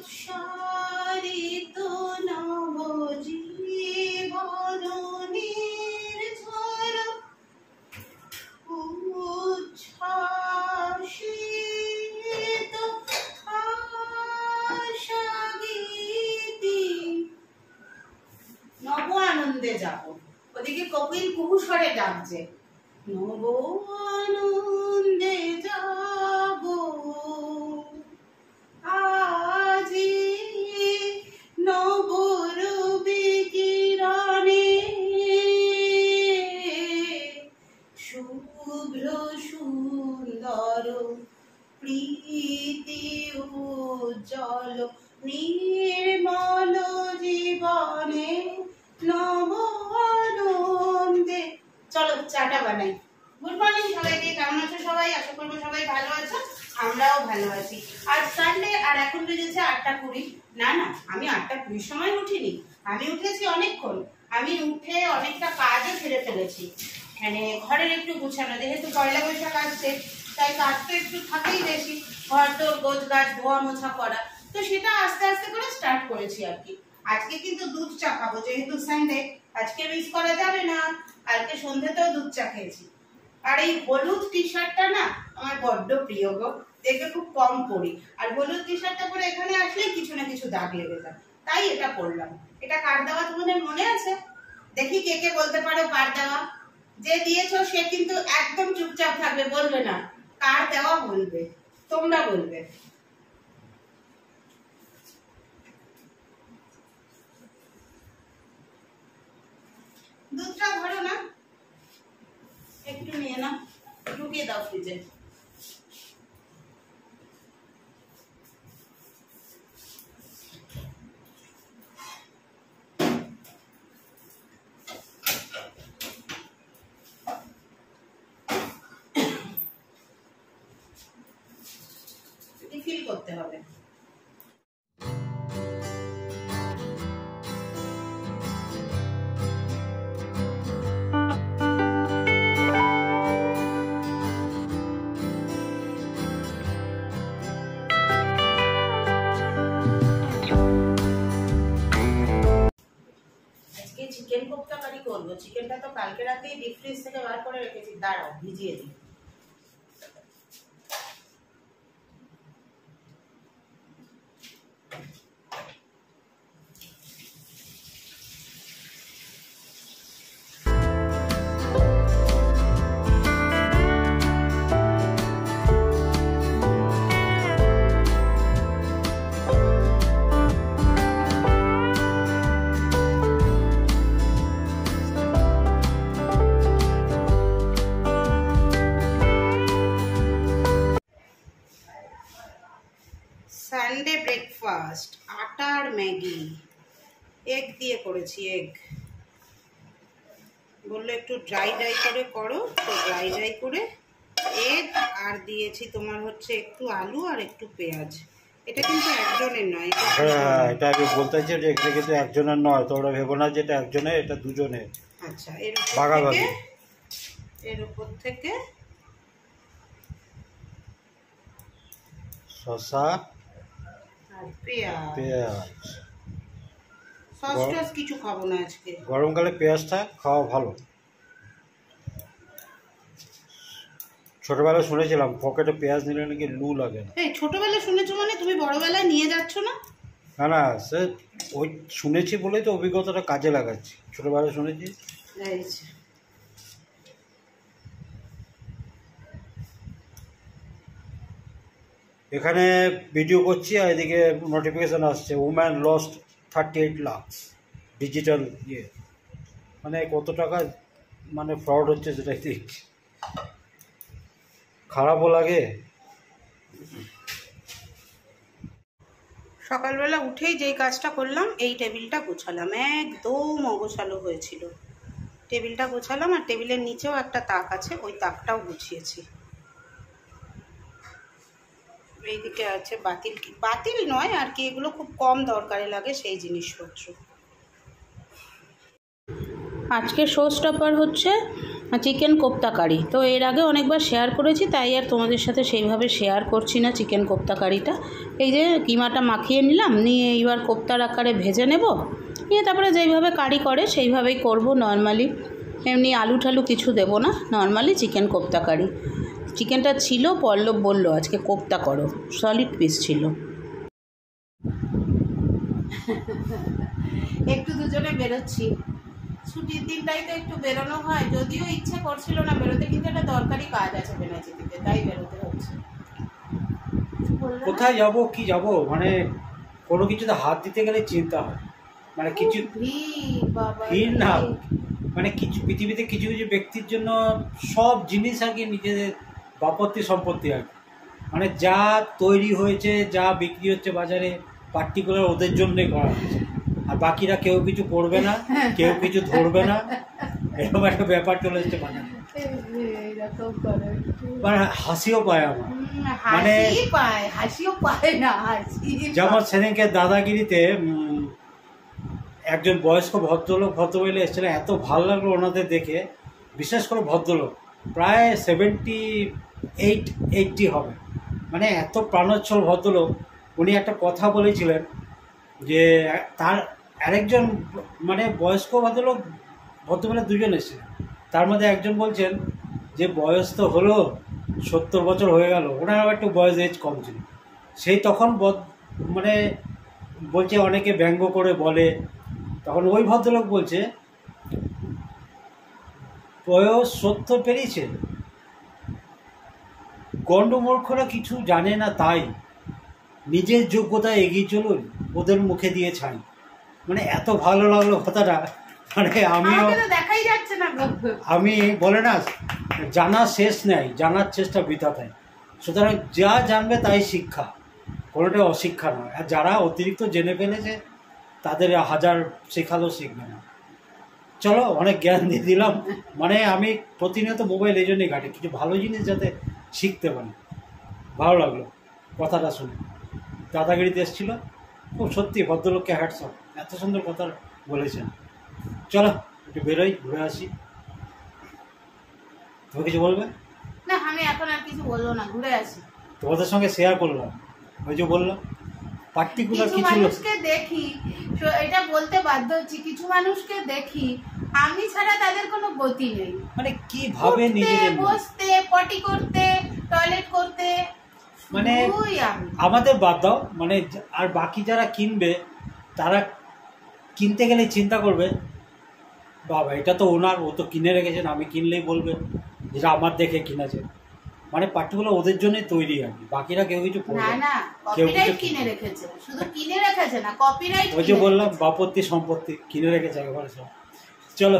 উৎসারিত নবজীবন নির্ঝর উচ্ছ্বাসিত আশাগীতি। নব আনন্দে যাব, ওদিকে কোকিল কুহুস্বরে ডাকছে, নব আনন্দে যাব আজি নবরবি কিরণে শুভ্র সুন্দর প্রীতি উজ্জ্বল নির্মল জীবনে নব আনন্দে। চলো চাটা বানাই। গুড মর্নিং সবাইকে, কেমন আছো সবাই? আশা করবো সবাই ভালো আছো, আমরাও ভালো আছি। আজ সানডে আর এখন বেজেছে 8:20। না না, আমি 8:20 সময় উঠিনি, আমি উঠেছি অনেকক্ষণ। আমি উঠে অনেকটা কাজও সেরে ফেলেছি, মানে ঘরের একটু গুছানো, যেহেতু পয়লা বৈশাখ আসছে তাই কাজ তো একটু থাকেই বেশি, ঘর তো গোছ গাছ ধোয়া মোছা করা, তো সেটা আস্তে আস্তে করে স্টার্ট করেছি আর কি। আজকে কিন্তু দুধ চা খাবো, যেহেতু সানডে, আজকে মিস করা যাবে না। কালকে সন্ধ্যেতেও দুধ চা খেয়েছি। আর এই হলুদ টি শার্টটা না আমার বড্ড প্রিয় গো, দেখে খুব কম পরি, আর হলুদ টি শার্টটা পরে এখানে আসলে কিছু না কিছু দাগ লেগে যায়, তাই এটা পরলাম। এটা কার দেওয়া তোমাদের মনে আছে? দেখি কে কে বলতে পারো কার দেওয়া। যে দিয়েছো সে কিন্তু একদম চুপচাপ থাকবে, বলবে না, কার দেওয়া বলবে, তোমরা বলবে। দুধটা ধরো না, একটু নিয়ে নাও, ঢুকিয়ে দাও ফ্রিজে। ফিল করতে হবে। চিকেন কোপ্তা কারি করবো। চিকেনটা তো কালকে রাতেই ডিপ ফ্রিজ থেকে বার করে রেখেছি, দাঁড়াও ভিজিয়ে দিই। সানডে ব্রেকফাস্ট, আটার ম্যাগি, এগ দিয়ে করেছি। এগ বললো একটু ড্রাই ড্রাই করে করো, তো ড্রাই ড্রাই করে এগ আর দিয়েছি তোমার হচ্ছে একটু আলু আর একটু পেঁয়াজ। এটা কিন্তু একজনের নয়, হ্যাঁ এটা আমি বলতে চাইছি যে এটা কিন্তু একজনের নয়, তোমরা ভেবো না যে এটা একজনের, এটা দুজনের। আচ্ছা, এর উপর থেকে শসা আর পেঁয়াজ। সস টস কিছু খাবো না আজকে, গরমকালে পেঁয়াজটা খাওয়া ভালো। ছোটবেলায় শুনেছিলাম পকেটে পেঁয়াজ নিলে নাকি লু লাগে না। এই ছোটবেলায় শুনেছো মানে তুমি বড়বেলায় নিয়ে যাচ্ছ না? না না, সে ওই শুনেছি বলেই তো অভিজ্ঞতাটা কাজে লাগাচ্ছি, ছোটবেলায় শুনেছি। এখানে ভিডিও করছি আর এদিকে নোটিফিকেশান আসছে, ওম্যান লস্ট 38 লাখ ডিজিটাল ইয়ে, মানে কত টাকা মানে ফ্রড হচ্ছে সেটাই দেখছি, খারাপও লাগে। সকালবেলা উঠেই যেই কাজটা করলাম, এই টেবিলটা গোছালাম, একদম অগোছালো হয়েছিল। টেবিলটা গোছালাম, আর টেবিলের নিচেও একটা তাক আছে, ওই তাকটাও গুছিয়েছি। এইদিকে আছে বাতিল নয় আর কি, এগুলো খুব কম দরকারে লাগে সেই জিনিসপত্র। আজকে শো স্টপার হচ্ছে চিকেন কোপ্তা কারি। তো এর আগে অনেকবার শেয়ার করেছি, তাই আর তোমাদের সাথে সেইভাবে শেয়ার করছি না চিকেন কোপ্তা কারিটা। এই যে কিমাটা মাখিয়ে নিলাম, নিয়ে এইবার কোপ্তার আকারে ভেজে নেব, নিয়ে তারপরে যেইভাবে কারি করে সেইভাবেই করব নর্মালি। এমনি আলু ঠালু কিছু দেব না, নর্মালি চিকেন কোপ্তা কারি। চিকেনটা ছিল, পল্লব বলল আজকে কোপ্তা করো, সলিড পিস ছিল। একটু দুজনে বেরোচ্ছি, ছুটির দিনটাই তো একটু বেরোনো হয়, যদিও ইচ্ছে করছিল না বেরোতে, কিন্তু একটা দরকারি কাজ আছে বেনাচিতিতে, তাই বেরোতে হচ্ছে। কোথায় যাব কি যাব, মানে কোনো কিছুতে হাত দিতে গেলে চিন্তা হয়, মানে কিছু ভিড় না, মানে কিছু পৃথিবীতে কিছু কিছু ব্যক্তির জন্য সব জিনিস আর কি নিজেদের বাপত্তি সম্পত্তি আর কি, মানে যা তৈরি হয়েছে, যা বিক্রি হচ্ছে বাজারে, পার্টিকুলার ওদের জন্যই করা হয়েছে, আর বাকিরা কেউ কিছু করবে না, কেউ কিছু ধরবে না, এরকম একটা ব্যাপার চলে এসছে বাজারে। মানে হাসিও পায় আমার, মানে হাসিও পায় না। যেমন সেদিনকে দাদাগিরিতে একজন বয়স্ক ভদ্রমহিলা এসেছিলেন, এত ভালো লাগলো ওনাদের দেখে, বিশেষ করে ভদ্রলোক প্রায় 78-80 হবে, মানে এত প্রাণোচ্ছল ভদ্রলোক। উনি একটা কথা বলেছিলেন যে তার আরেকজন মানে বয়স্ক ভদ্রমহিলা দুজন এসেছিলেন, তার মধ্যে একজন বলছেন যে বয়স তো হলো 70 বছর হয়ে গেল, ওনার একটু বয়স এজ কম ছিল, সেই তখন মানে বলছে অনেকে ব্যঙ্গ করে বলে, তখন ওই ভদ্রলোক বলছে বয়স 70 পেরিয়েছে, গণ্ডমূর্খরা কিছু জানে না, তাই নিজের যোগ্যতা এগিয়ে চলুন, ওদের মুখে দিয়ে ছাই। মানে এত ভালো লাগলো কথাটা, মানে আমি বলে না জানার শেষ নেই, জানার চেষ্টা বৃথা তাই। সুতরাং যা জানবে তাই শিক্ষা, কোনোটা অশিক্ষা নয়। আর যারা অতিরিক্ত জেনে ফেলেছে তাদের হাজার শেখালেও শিখবে না। চলো, অনেক জ্ঞান দিয়ে দিলাম, মানে আমি প্রতিনিয়ত মোবাইল এই জন্যই ঘাঁটি, কিছু ভালো জিনিস যাতে শিখতে পারি। ভালো লাগলো কথাটা শুনে। দাদাগিরিতে এসেছিল, খুব সত্যি ভদ্রলোককে হ্যাটস অফ, এত সুন্দর কথা বলেছেন। চলো একটু বেরোই, ঘুরে আসি। তুমি কিছু বলবে? না, আমি এখন আর কিছু বলবো না, ঘুরে আসি। তোমাদের সঙ্গে শেয়ার করলাম, ওই যে বললাম পার্টিকুলার কিছু মানুষকে দেখি, এটা বলতে বাধ্য হচ্ছি, কিছু মানুষকে দেখি আমি ছাড়া তাদের কোনো গতি নেই, মানে কি ভাবে নিজেদের বসতে, পটি করতে, টয়লেট করতে, মানে আমাদের বাদ দাও, মানে আর বাকি যারা কিনবে তারা কিনতে গেলে চিন্তা করবে বাবা এটা তো ওনার, ও তো কিনে রেখেছেন, আমি কিনলেই বলবে যেটা আমার দেখে কিনেছে। মানে পার্টিকুলার ওদের জন্যই তৈরি আর কি, বাকিরা কেউ কিছু না না, কপিরাইট কিনে রেখেছে, শুধু কিনে রেখেছে না, কপিরাইট। ওই যে বললাম বাপত্তি সম্পত্তি কিনে রেখেছে একেবারে সব। চলো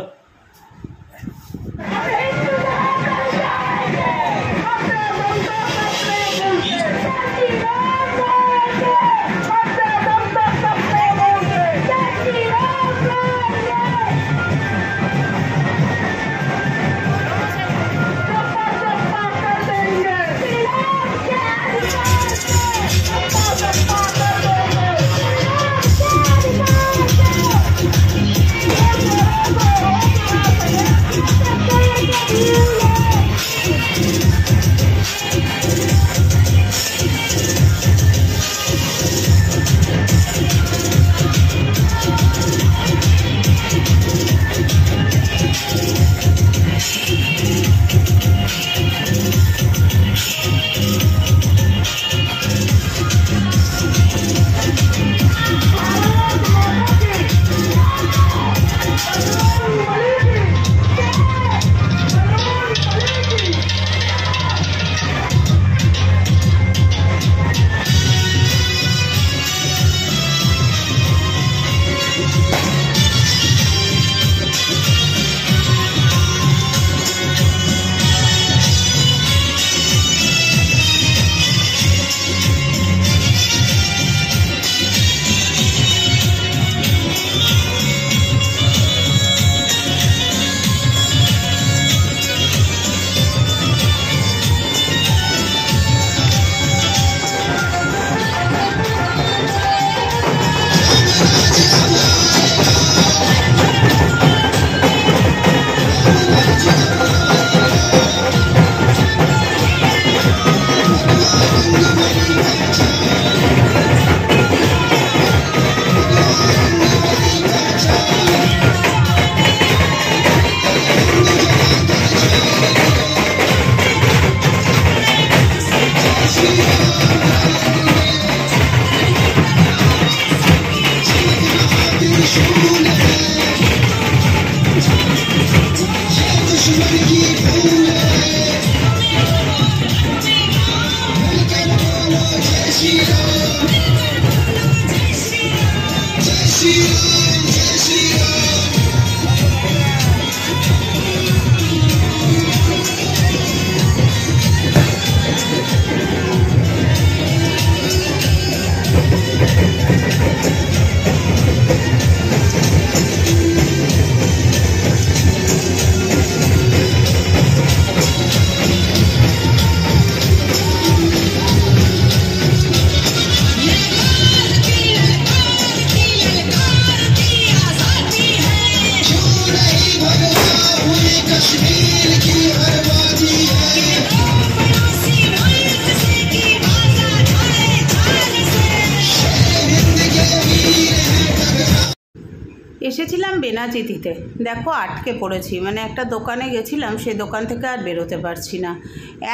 এসেছিলাম বেনাচিতিতে, দেখো আটকে পড়েছি, মানে একটা দোকানে গেছিলাম, সেই দোকান থেকে আর বেরোতে পারছি না,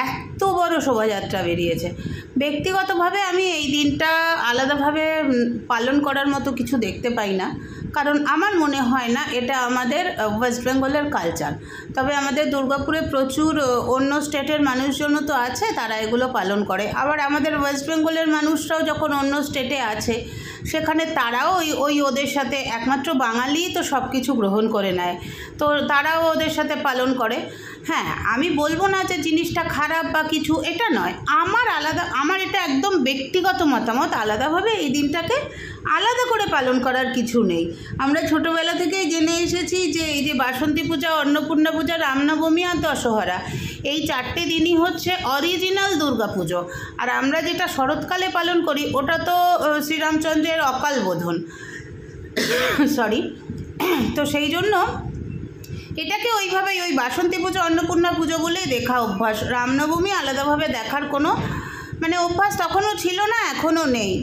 এত বড় শোভাযাত্রা বেরিয়েছে। ব্যক্তিগতভাবে আমি এই দিনটা আলাদাভাবে পালন করার মতো কিছু দেখতে পাই না, কারণ আমার মনে হয় না এটা আমাদের ওয়েস্ট বেঙ্গলের কালচার। তবে আমাদের দুর্গাপুরে প্রচুর অন্য স্টেটের মানুষজনও তো আছে, তারা এগুলো পালন করে। আবার আমাদের ওয়েস্ট বেঙ্গলের মানুষরাও যখন অন্য স্টেটে আছে, সেখানে তারাও ওই ওদের সাথে, একমাত্র বাঙালিই তো সব কিছু গ্রহণ করে নেয়, তো তারাও ওদের সাথে পালন করে। হ্যাঁ, আমি বলবো না যে জিনিসটা খারাপ বা কিছু, এটা নয়। আমার এটা একদম ব্যক্তিগত মতামত, আলাদাভাবে এই দিনটাকে আলাদা করে পালন করার কিছু নেই। আমরা ছোটোবেলা থেকেই জেনে এসেছি যে এই যে বাসন্তী পূজা, অন্নপূর্ণা পূজা, রামনবমী আর দশহরা, এই 4টে দিনই হচ্ছে অরিজিনাল দুর্গা পুজো। আর আমরা যেটা শরৎকালে পালন করি, ওটা তো শ্রীরামচন্দ্রের অকাল বোধন, সরি। তো সেই জন্য এটাকে ওইভাবেই, ওই বাসন্তী পুজো, অন্নপূর্ণা পুজো বলেই দেখা অভ্যাস। রামনবমী আলাদাভাবে দেখার কোনো মানে অভ্যাস তখনও ছিল না, এখনও নেই।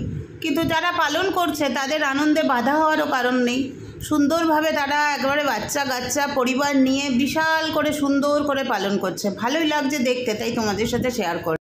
কিন্তু যারা পালন করছে তাদের আনন্দে বাধা হওয়ারও কারণ নেই। সুন্দরভাবে তারা একবারে বাচ্চা কাচ্চা পরিবার নিয়ে বিশাল করে সুন্দর করে পালন করছে, ভালোই লাগছে দেখতে, তাই তোমাদের সাথে শেয়ার করি।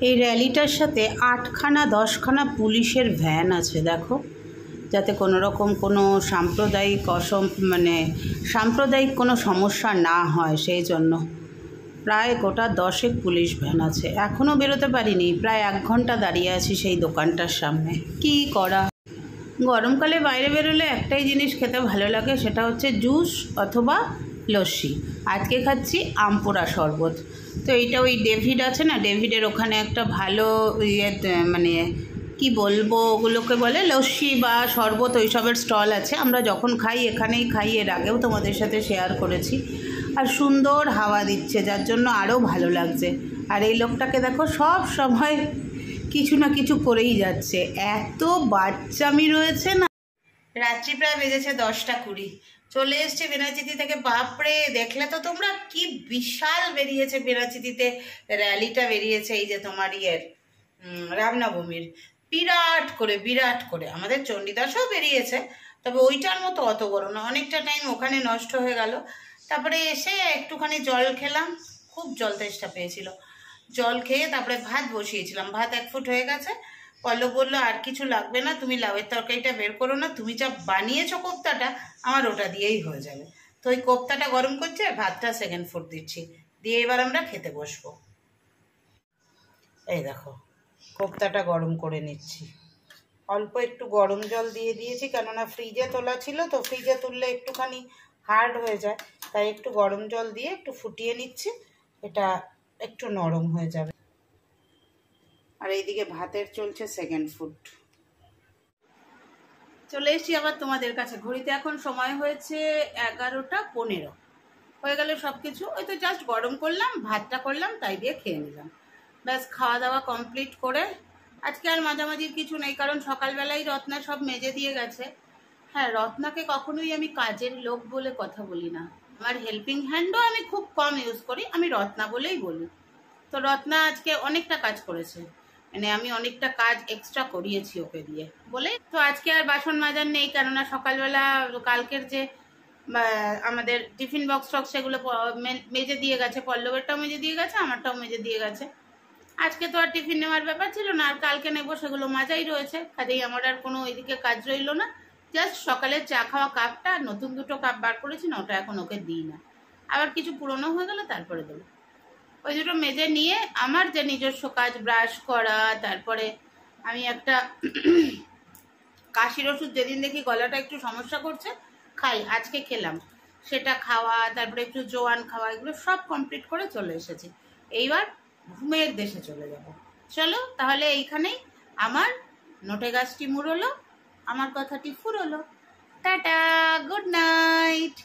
এই র্যালিটার সাথে 8খানা 10খানা পুলিশের ভ্যান আছে, দেখো, যাতে কোনো রকম কোনো সাম্প্রদায়িক কোনো সমস্যা না হয়, সেই জন্য প্রায় গোটা 10 পুলিশ ভ্যান আছে। এখনও বেরোতে পারিনি, প্রায় 1 ঘন্টা দাঁড়িয়ে আছি সেই দোকানটার সামনে। কি করা, গরমকালে বাইরে বেরোলে একটাই জিনিস খেতে ভালো লাগে, সেটা হচ্ছে জুস অথবা লস্যি। আজকে খাচ্ছি আমপোড়া শরবত। তো এইটা ওই ডেভিড আছে না, ডেভিডের ওখানে একটা ভালো মানে কি বলবো, ওগুলোকে বলে লস্যি বা শরবত, ওইসবের স্টল আছে। আমরা যখন খাই এখানেই খাই, এর আগেও তোমাদের সাথে শেয়ার করেছি। আর সুন্দর হাওয়া দিচ্ছে, যার জন্য আরও ভালো লাগছে। আর এই লোকটাকে দেখো, সব সময় কিছু না কিছু করেই যাচ্ছে, এত বাচ্চামি রয়েছে না। রাত্রি প্রায় বেজেছে 10টা 20, চলে এসছে বেনাচিতি থেকে। বাপরে, দেখলে তো তোমরা কি বিশাল বেরিয়েছে বেনাচিতিতে, র্যালিটা বেরিয়েছে। এই যে তোমার রামনবমীর বিরাট করে। আমাদের চণ্ডীদাসও বেরিয়েছে, তবে ওইটার মতো অত বড় না, অনেকটা টাইম ওখানে নষ্ট হয়ে গেল। তারপরে এসে একটুখানি জল খেলাম, খুব জল তেষ্টা পেয়েছিল। জল খেয়ে তারপরে ভাত বসিয়েছিলাম, ভাত 1 ফুট হয়ে গেছে। পল্লব বললো আর কিছু লাগবে না, তুমি লাউয়ের তরকারিটা বের করো না, তুমি যা বানিয়েছো কোপ্তাটা, আমার ওটা দিয়েই হয়ে যাবে। তো ওই কোপ্তাটা গরম করছে, আর ভাতটা 2nd ফুট দিচ্ছি, দিয়ে এবার আমরা খেতে বসবো। এই দেখো, কোপ্তাটা গরম করে নিচ্ছি। অল্প একটু গরম জল দিয়ে দিয়েছি, কেননা ফ্রিজে তোলা ছিল, তো ফ্রিজে তুললে একটুখানি হার্ড হয়ে যায়, তাই একটু গরম জল দিয়ে একটু ফুটিয়ে নিচ্ছি, এটা একটু নরম হয়ে যাবে। আর এইদিকে ভাতের চলছে 2nd ফুট। চলে এসছি আবার তোমাদের কাছে। ঘড়িতে এখন সময় হয়েছে 11টা 15 হয়ে গেল সব কিছু। ওই তো জাস্ট গরম করলাম, ভাতটা করলাম, তাই দিয়ে খেয়ে নিলাম। ব্যাস, খাওয়া দাওয়া কমপ্লিট করে আজকে আর মাঝামাঝির কিছু নেই, কারণ সকালবেলায় রত্না সব মেজে দিয়ে গেছে। হ্যাঁ, রত্নাকে কখনোই আমি কাজের লোক বলে কথা বলি না, আমার হেল্পিং হ্যান্ডও আমি খুব কম ইউজ করি, আমি রত্না বলেই বলি। তো রত্না আজকে অনেকটা কাজ করেছে, মানে আমি অনেকটা কাজ এক্সট্রা করিয়েছি ওকে দিয়ে বলে। তো আজকে আর বাসন মাজার নেই, কেননা সকালবেলা কালকের যে আমাদের টিফিন বক্স টক্স সেগুলো মেজে দিয়ে গেছে, পল্লবেরটাও মেজে দিয়ে গেছে, আমারটাও মেজে দিয়ে গেছে। আজকে তো আর টিফিন নেওয়ার ব্যাপার ছিল না, আর কালকে নেবো, সেগুলো মাজাই রয়েছে, কাজেই আমার আর কোনো ওইদিকে কাজ রইলো না। জাস্ট সকালে চা খাওয়া কাপটা, নতুন দুটো কাপ বার করেছি না, ওটা এখন ওকে দিই না, আবার কিছু পুরনো হয়ে গেলে তারপরে দেবো। ওই দুটো মেজে নিয়ে আমার যে নিজস্ব কাজ, ব্রাশ করা, তারপরে আমি একটা কাশির ওষুধ যেদিন দেখি গলাটা একটু সমস্যা করছে খাই, আজকে খেলাম, সেটা খাওয়া, তারপরে একটু জোয়ান খাওয়া, এগুলো সব কমপ্লিট করে চলে এসেছি। এইবার ঘুমের দেশে চলে যাব। চলো তাহলে এইখানেই আমার নোটে গাছটি মুড়লো, আমার কথাটি ফুরলো। Tata, good night.